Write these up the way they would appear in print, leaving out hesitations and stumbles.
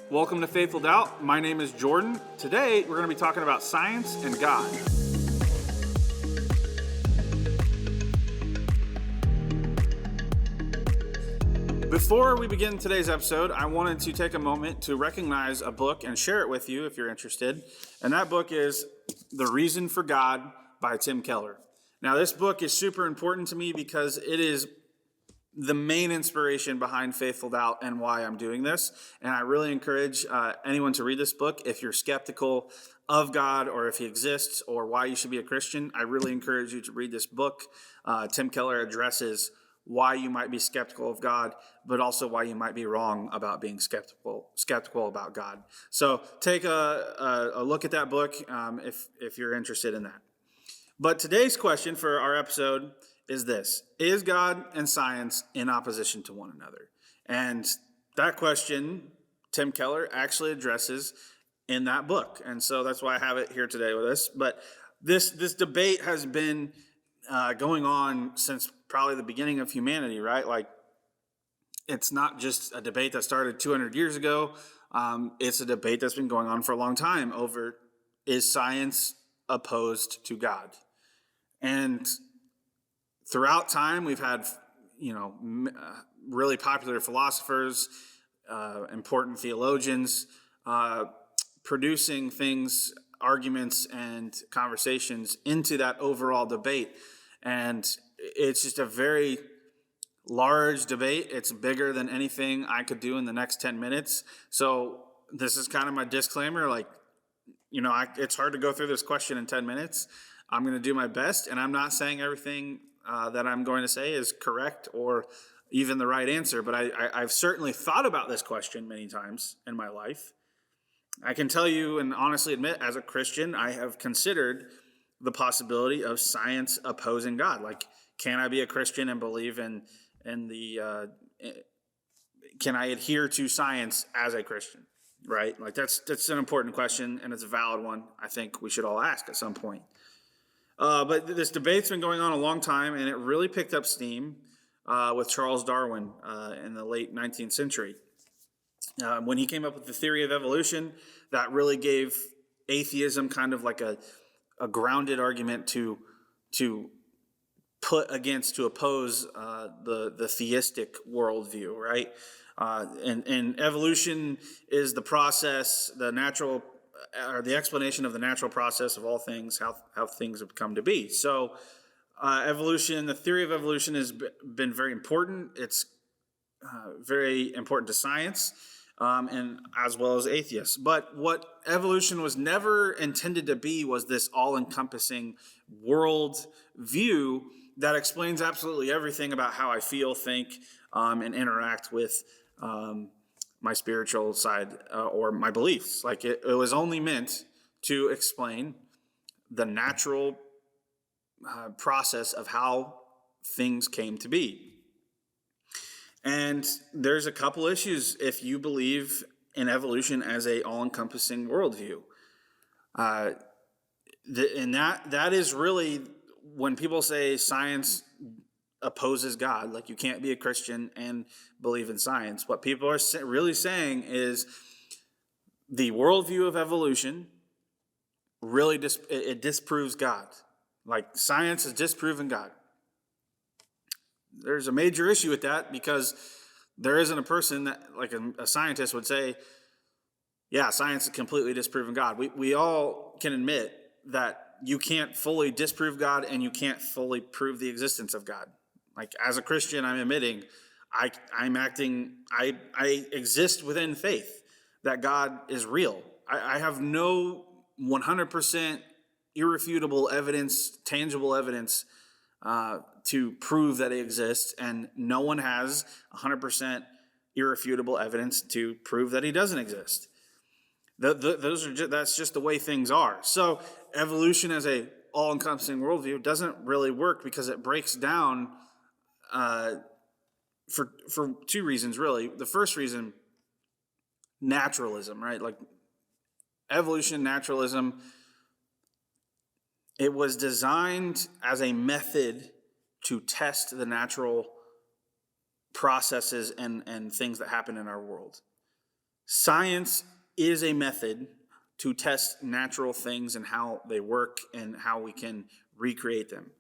Welcome to Faithful Doubt. My name is Jordan. Today we're going to be talking about science and God. Before we begin today's episode, I wanted to take a moment to recognize a book and share it with you if you're interested. And that book is The Reason for God by Tim Keller. Now, this book is super important to me because it is the main inspiration behind Faithful Doubt and why I'm doing this. And I really encourage anyone to read this book. If you're skeptical of God or if he exists or why you should be a Christian, I really encourage you to read this book. Tim Keller addresses why you might be skeptical of God, but also why you might be wrong about being skeptical about God. So take a look at that book if you're interested in that. But today's question for our episode is this: is God and science in opposition to one another? And that question Tim Keller actually addresses in that book. And so that's why I have it here today with us. But this debate has been going on since probably the beginning of humanity, right? Like, it's not just a debate that started 200 years ago. It's a debate that's been going on for a long time over, is science opposed to God? And throughout time, we've had, really popular philosophers, important theologians, producing things, arguments, and conversations into that overall debate. And it's just a very large debate. It's bigger than anything I could do in the next 10 minutes. So this is kind of my disclaimer. It's hard to go through this question in 10 minutes. I'm going to do my best, and I'm not saying everything that I'm going to say is correct or even the right answer, but I've certainly thought about this question many times in my life. I can tell you and honestly admit, as a Christian, I have considered the possibility of science opposing God. Like, can I be a Christian and believe in can I adhere to science as a Christian, right? Like, that's an important question, and it's a valid one I think we should all ask at some point. But this debate's been going on a long time, and it really picked up steam with Charles Darwin in the late 19th century. When he came up with the theory of evolution, that really gave atheism kind of like a grounded argument to oppose the theistic worldview, right? And evolution is the process, the natural, or the explanation of the natural process of all things, how things have come to be. So evolution, the theory of evolution has been very important. It's very important to science, and as well as atheists. But what evolution was never intended to be was this all-encompassing world view that explains absolutely everything about how I feel, think, and interact with my spiritual side or my beliefs. Like, it was only meant to explain the natural process of how things came to be. And there's a couple issues if you believe in evolution as a all-encompassing worldview. And that is really, when people say science opposes God, like, you can't be a Christian and believe in science. What people are really saying is the worldview of evolution really it disproves God. Like, science has disproven God. There's a major issue with that because there isn't a person that, like a scientist would say, yeah, science has completely disproven God. We all can admit that you can't fully disprove God and you can't fully prove the existence of God. Like, as a Christian, I'm admitting I exist within faith that God is real. I have no 100% irrefutable evidence, tangible evidence to prove that he exists, and no one has 100% irrefutable evidence to prove that he doesn't exist. That's just the way things are. So evolution as a all-encompassing worldview doesn't really work because it breaks down for two reasons, really. The first reason, naturalism, right? Like, evolution, naturalism, it was designed as a method to test the natural processes and things that happen in our world. Science is a method to test natural things and how they work and how we can recreate them.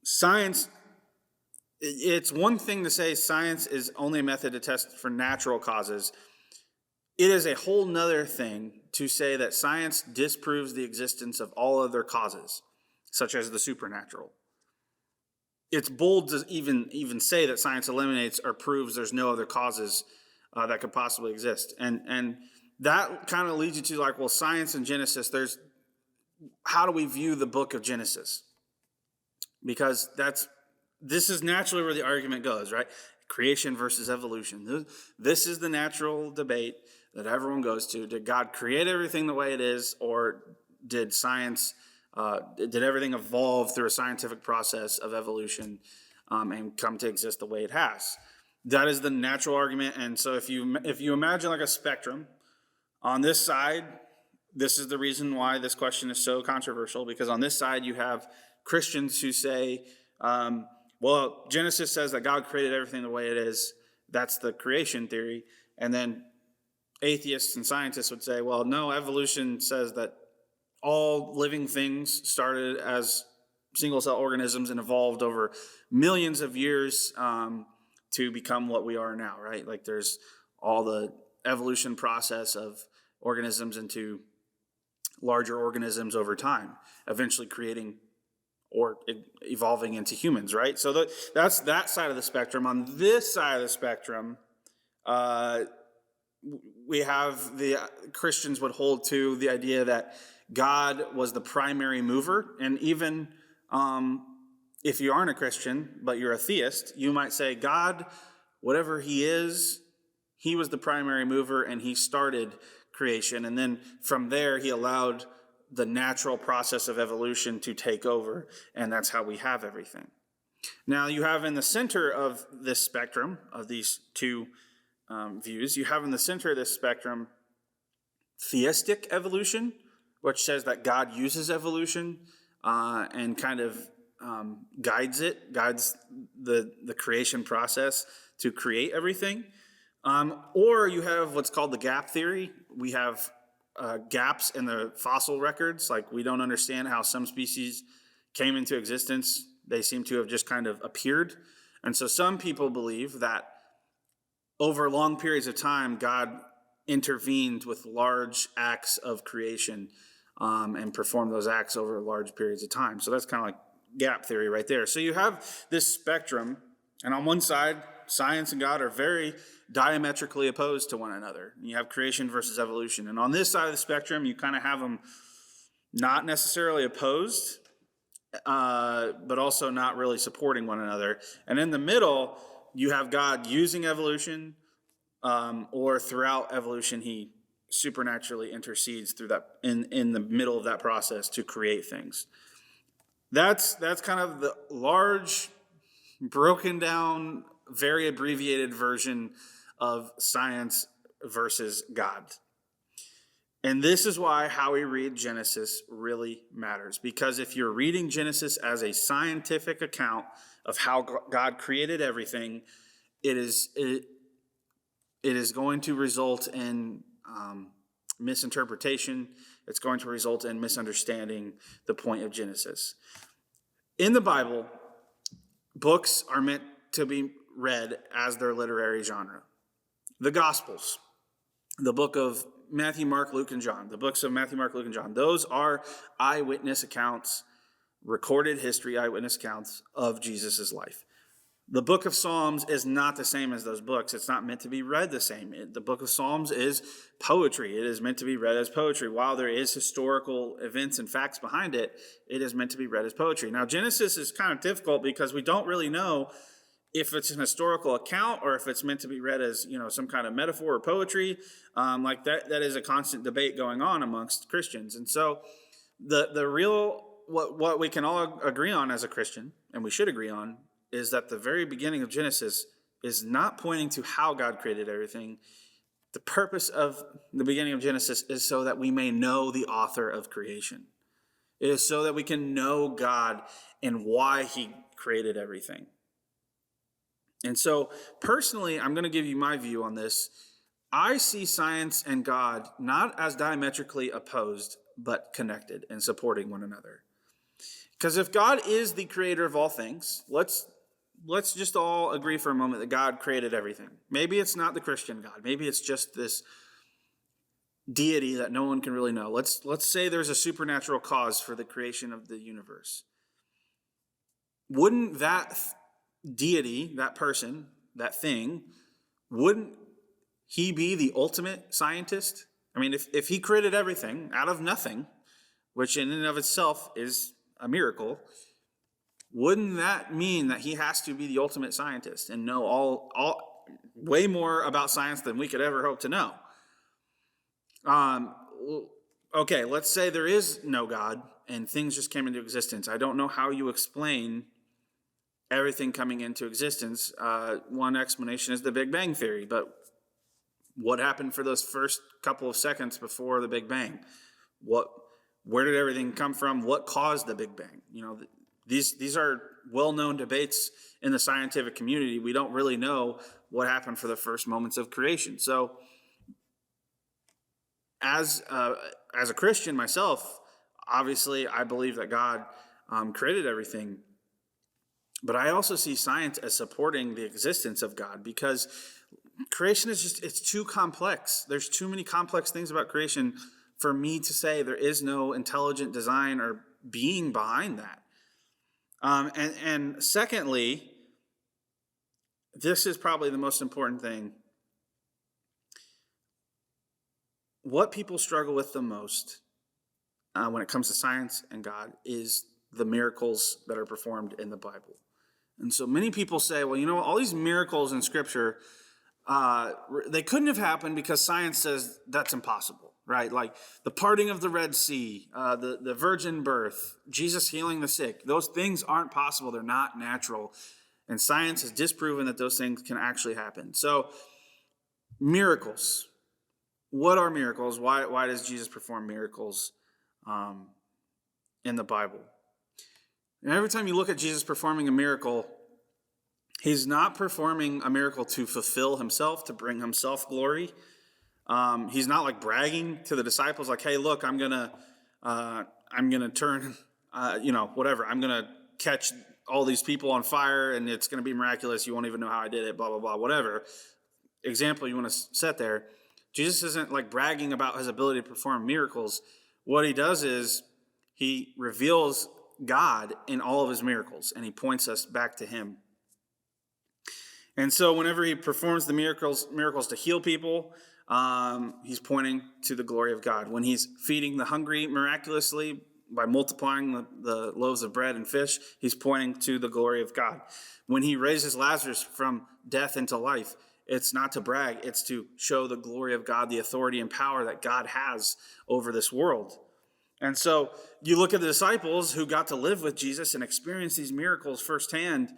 Science, it's one thing to say science is only a method to test for natural causes. It is a whole nother thing to say that science disproves the existence of all other causes, such as the supernatural. It's bold to even say that science eliminates or proves there's no other causes that could possibly exist. And that kind of leads you to like, well, science and Genesis, how do we view the book of Genesis? Because this is naturally where the argument goes, right? Creation versus evolution. This is the natural debate that everyone goes to. Did God create everything the way it is, or did everything evolve through a scientific process of evolution and come to exist the way it has? That is the natural argument. And so if you imagine like a spectrum, on this side, this is the reason why this question is so controversial, because on this side you have Christians who say, well, Genesis says that God created everything the way it is. That's the creation theory. And then atheists and scientists would say, well, no, evolution says that all living things started as single-cell organisms and evolved over millions of years to become what we are now, right? Like there's all the evolution process of organisms into larger organisms over time, eventually creating or evolving into humans, right? So that's that side of the spectrum. On this side of the spectrum, we have the Christians would hold to the idea that God was the primary mover. And even if you aren't a Christian, but you're a theist, you might say God, whatever he is, he was the primary mover and he started creation. And then from there, he allowed the natural process of evolution to take over. And that's how we have everything. Now you have in the center of this spectrum of these two views, you have in the center of this spectrum theistic evolution, which says that God uses evolution and kind of guides the creation process to create everything. Or you have what's called the gap theory. We have gaps in the fossil records, like we don't understand how some species came into existence. They seem to have just kind of appeared. And so some people believe that over long periods of time, God intervened with large acts of creation and performed those acts over large periods of time. So that's kind of like gap theory right there. So you have this spectrum, and on one side, science and God are very diametrically opposed to one another. You have creation versus evolution. And on this side of the spectrum, you kind of have them not necessarily opposed, but also not really supporting one another. And in the middle, you have God using evolution, or throughout evolution, he supernaturally intercedes through that in the middle of that process to create things. That's kind of the large, broken down, very abbreviated version of science versus God. And this is why how we read Genesis really matters. Because if you're reading Genesis as a scientific account of how God created everything, it is going to result in misinterpretation. It's going to result in misunderstanding the point of Genesis. In the Bible, books are meant to be read as their literary genre. The Gospels, the book of Matthew, Mark, Luke, and John, the books of Matthew, Mark, Luke, and John, those are eyewitness accounts, recorded history eyewitness accounts of Jesus' life. The book of Psalms is not the same as those books. It's not meant to be read the same. The book of Psalms is poetry. It is meant to be read as poetry. While there is historical events and facts behind it, it is meant to be read as poetry. Now, Genesis is kind of difficult because we don't really know if it's an historical account or if it's meant to be read as, some kind of metaphor or poetry. Like that is a constant debate going on amongst Christians. And so the real, what we can all agree on as a Christian, and we should agree on, is that the very beginning of Genesis is not pointing to how God created everything. The purpose of the beginning of Genesis is so that we may know the author of creation. It is so that we can know God and why he created everything. And so personally, I'm going to give you my view on this. I see science and God not as diametrically opposed, but connected and supporting one another. Because if God is the creator of all things, let's just all agree for a moment that God created everything. Maybe it's not the Christian God. Maybe it's just this deity that no one can really know. Let's say there's a supernatural cause for the creation of the universe. Wouldn't that deity, that person, that thing, wouldn't he be the ultimate scientist? I mean, if he created everything out of nothing, which in and of itself is a miracle, wouldn't that mean that he has to be the ultimate scientist and know all way more about science than we could ever hope to know? Okay, let's say there is no God and things just came into existence. I don't know how you explain everything coming into existence. One explanation is the Big Bang Theory, but what happened for those first couple of seconds before the Big Bang? Where did everything come from? What caused the Big Bang? These are well-known debates in the scientific community. We don't really know what happened for the first moments of creation. So as a Christian myself, obviously I believe that God created everything. But I also see science as supporting the existence of God, because creation is it's too complex. There's too many complex things about creation for me to say there is no intelligent design or being behind that. And secondly, this is probably the most important thing. What people struggle with the most when it comes to science and God is the miracles that are performed in the Bible. And so many people say, well, all these miracles in Scripture, they couldn't have happened because science says that's impossible, right? Like the parting of the Red Sea, the virgin birth, Jesus healing the sick. Those things aren't possible. They're not natural. And science has disproven that those things can actually happen. So miracles. What are miracles? Why does Jesus perform miracles in the Bible? And every time you look at Jesus performing a miracle, he's not performing a miracle to fulfill himself, to bring himself glory. He's not like bragging to the disciples, like, "Hey, look, I'm gonna turn, whatever. I'm gonna catch all these people on fire, and it's gonna be miraculous. You won't even know how I did it. Blah blah blah. Whatever example you want to set there." Jesus isn't like bragging about his ability to perform miracles. What he does is he reveals God in all of his miracles, and he points us back to him. And so whenever he performs the miracles to heal people, he's pointing to the glory of God. When he's feeding the hungry miraculously by multiplying the loaves of bread and fish, he's pointing to the glory of God. When he raises Lazarus from death into life, it's not to brag, it's to show the glory of God, the authority and power that God has over this world. And so you look at the disciples who got to live with Jesus and experience these miracles firsthand,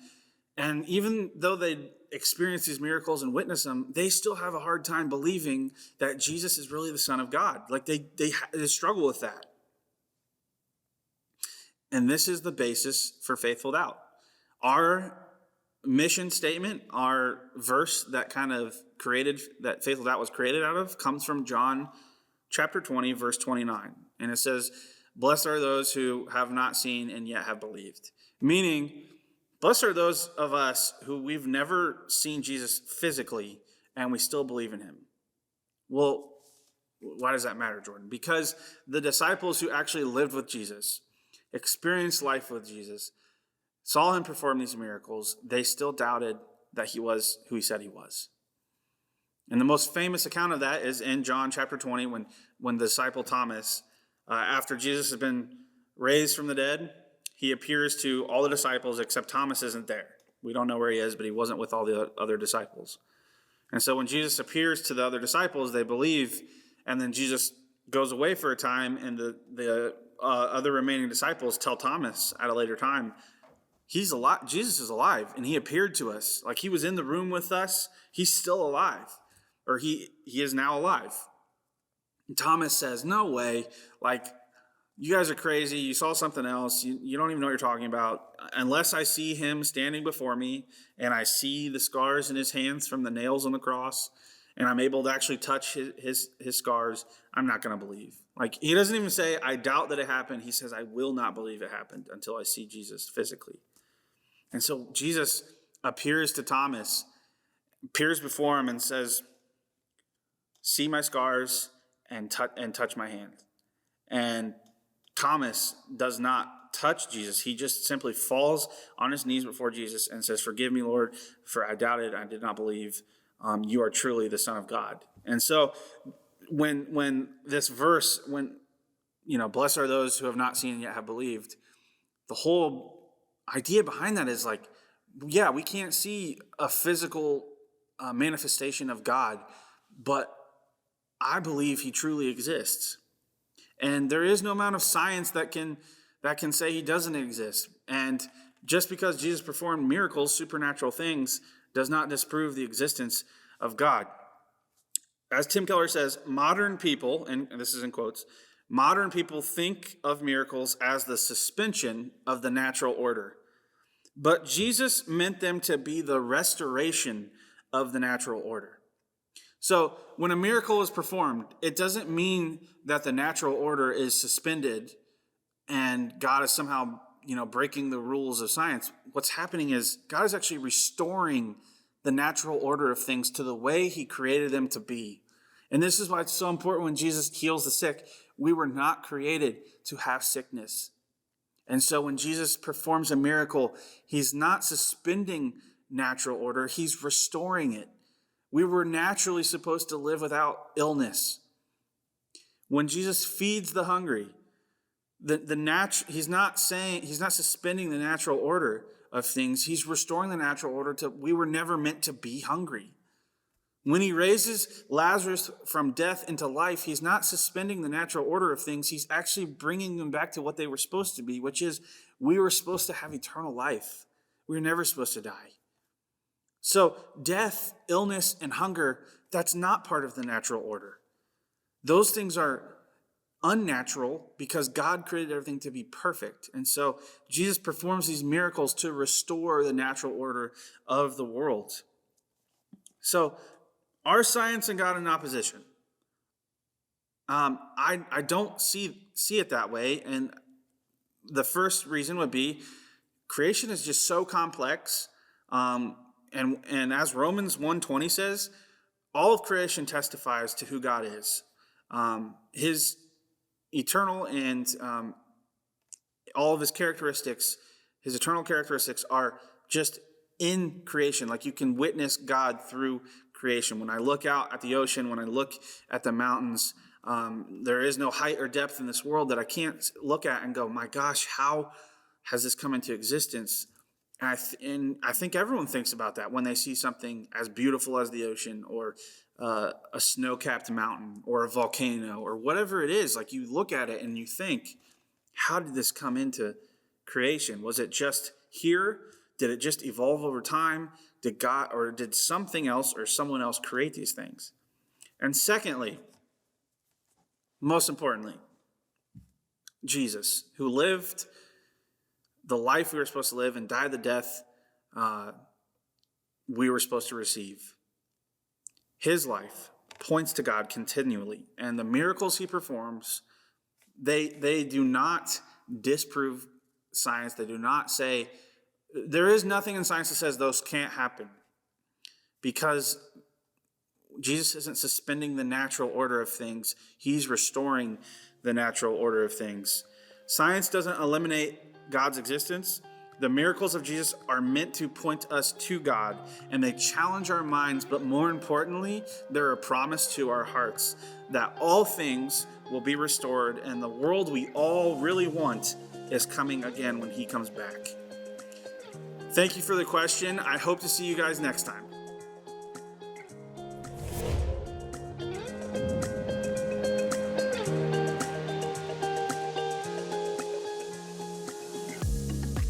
and even though they experience these miracles and witness them, they still have a hard time believing that Jesus is really the Son of God. Like they struggle with that. And this is the basis for faithful doubt. Our mission statement, our verse that that faithful doubt was created out of, comes from John chapter 20, verse 29. And it says, "Blessed are those who have not seen and yet have believed." Meaning, blessed are those of us who we've never seen Jesus physically and we still believe in him. Well, why does that matter, Jordan? Because the disciples who actually lived with Jesus, experienced life with Jesus, saw him perform these miracles, they still doubted that he was who he said he was. And the most famous account of that is in John chapter 20, when the disciple Thomas, after Jesus has been raised from the dead, he appears to all the disciples except Thomas isn't there. We don't know where he is, but he wasn't with all the other disciples. And so when Jesus appears to the other disciples, they believe, and then Jesus goes away for a time, and the other remaining disciples tell Thomas at a later time, he's alive. Jesus is alive, and he appeared to us. Like he was in the room with us. He's still alive, or he is now alive. And Thomas says, "No way. Like, you guys are crazy. You saw something else. You don't even know what you're talking about. Unless I see him standing before me and I see the scars in his hands from the nails on the cross, and I'm able to actually touch his scars, I'm not going to believe. Like, he doesn't even say, I doubt that it happened. He says, I will not believe it happened until I see Jesus physically. And so Jesus appears to Thomas, appears before him and says, see my scars and touch my hand. And Thomas does not touch Jesus. He just simply falls on his knees before Jesus and says, forgive me, Lord, for I doubted, I did not believe. You are truly the Son of God. And so when this verse, blessed are those who have not seen and yet have believed, the whole idea behind that is like, yeah, we can't see a physical manifestation of God, but I believe he truly exists. And there is no amount of science that can say he doesn't exist. And just because Jesus performed miracles, supernatural things, does not disprove the existence of God. As Tim Keller says, modern people, and this is in quotes, modern people think of miracles as the suspension of the natural order. But Jesus meant them to be the restoration of the natural order. So when a miracle is performed, it doesn't mean that the natural order is suspended and God is somehow, breaking the rules of science. What's happening is God is actually restoring the natural order of things to the way he created them to be. And this is why it's so important when Jesus heals the sick. We were not created to have sickness. And so when Jesus performs a miracle, he's not suspending natural order, he's restoring it. We were naturally supposed to live without illness. When Jesus feeds the hungry, he's not suspending the natural order of things. He's restoring the natural order to we were never meant to be hungry. When he raises Lazarus from death into life, he's not suspending the natural order of things. He's actually bringing them back to what they were supposed to be, which is we were supposed to have eternal life. We were never supposed to die. So death, illness, and hunger, that's not part of the natural order. Those things are unnatural because God created everything to be perfect. And so Jesus performs these miracles to restore the natural order of the world. So are science and God in opposition? I don't see it that way. And the first reason would be creation is just so complex. And as Romans 1:20 says, all of creation testifies to who God is. His eternal and all of his characteristics, his eternal characteristics are just in creation. Like you can witness God through creation. When I look out at the ocean, when I look at the mountains, there is no height or depth in this world that I can't look at and go, my gosh, how has this come into existence? And I think everyone thinks about that when they see something as beautiful as the ocean or a snow-capped mountain or a volcano or whatever it is. Like you look at it and you think, how did this come into creation? Was it just here? Did it just evolve over time? Did God or did something else or someone else create these things? And secondly, most importantly, Jesus, who lived the life we were supposed to live and died the death we were supposed to receive. His life points to God continually, and the miracles he performs, they do not disprove science. They do not say, there is nothing in science that says those can't happen, because Jesus isn't suspending the natural order of things. He's restoring the natural order of things. Science doesn't eliminate God's existence. The miracles of Jesus are meant to point us to God, and they challenge our minds, but more importantly, they're a promise to our hearts that all things will be restored, and the world we all really want is coming again when he comes back. Thank you for the question. I hope to see you guys next time.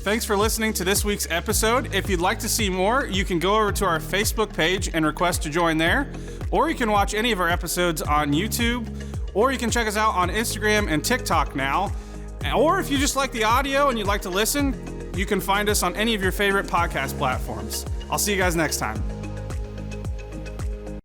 Thanks for listening to this week's episode. If you'd like to see more, you can go over to our Facebook page and request to join there, or you can watch any of our episodes on YouTube, or you can check us out on Instagram and TikTok now. Or if you just like the audio and you'd like to listen, you can find us on any of your favorite podcast platforms. I'll see you guys next time.